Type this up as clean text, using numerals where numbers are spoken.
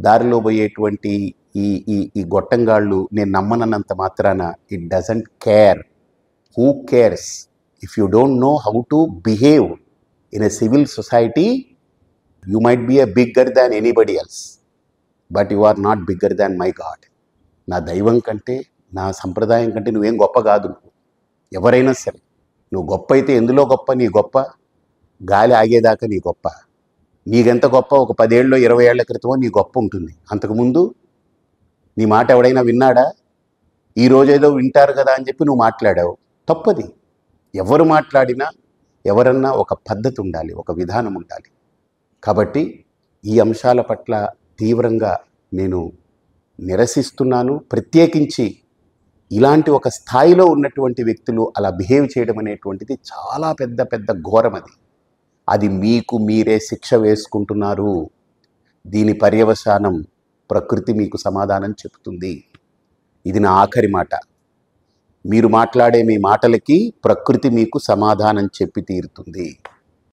దారిలో పోయేటువంటి ఈ ఈ ఈ గొట్టంగాళ్ళు నేను నమ్మనన్నంత మాత్రాన it doesn't care. Who cares? If you don't know how to behave in a civil society, you might be a bigger than anybody else, but you are not bigger than my God. నా దైవం కంటే, నా సంప్రదాయం కంటే నువ్వేం గొప్ప కాదు. ఎవరైనా సరే నువ్వు గొప్ప అయితే ఎందులో గొప్ప? నీ గొప్ప గాలి ఆగేదాకా నీ గొప్ప. నీకెంత గొప్ప? ఒక 10 ఏళ్ళలో 20 ఏళ్ల క్రితమో నీ గొప్ప ఉంటుంది. అంతకుముందు నీ మాట ఎవడైనా విన్నాడా? ఈరోజేదో వింటారు కదా అని చెప్పి నువ్వు మాట్లాడావు. తప్పది. ఎవరు మాట్లాడినా, ఎవరన్నా ఒక పద్ధతి ఉండాలి, ఒక విధానం ఉండాలి. కాబట్టి ఈ అంశాల పట్ల తీవ్రంగా నేను నిరసిస్తున్నాను. ప్రత్యేకించి ఇలాంటి ఒక స్థాయిలో ఉన్నటువంటి వ్యక్తులు అలా బిహేవ్ చేయడం అనేటువంటిది చాలా పెద్ద పెద్ద ఘోరం. అది మీకు మీరే శిక్ష వేసుకుంటున్నారు. దీని పర్యవసానం ప్రకృతి మీకు సమాధానం చెప్తుంది. ఇది నా ఆఖరి మాట. మీరు మాట్లాడే మీ మాటలకి ప్రకృతి మీకు సమాధానం చెప్పి తీరుతుంది.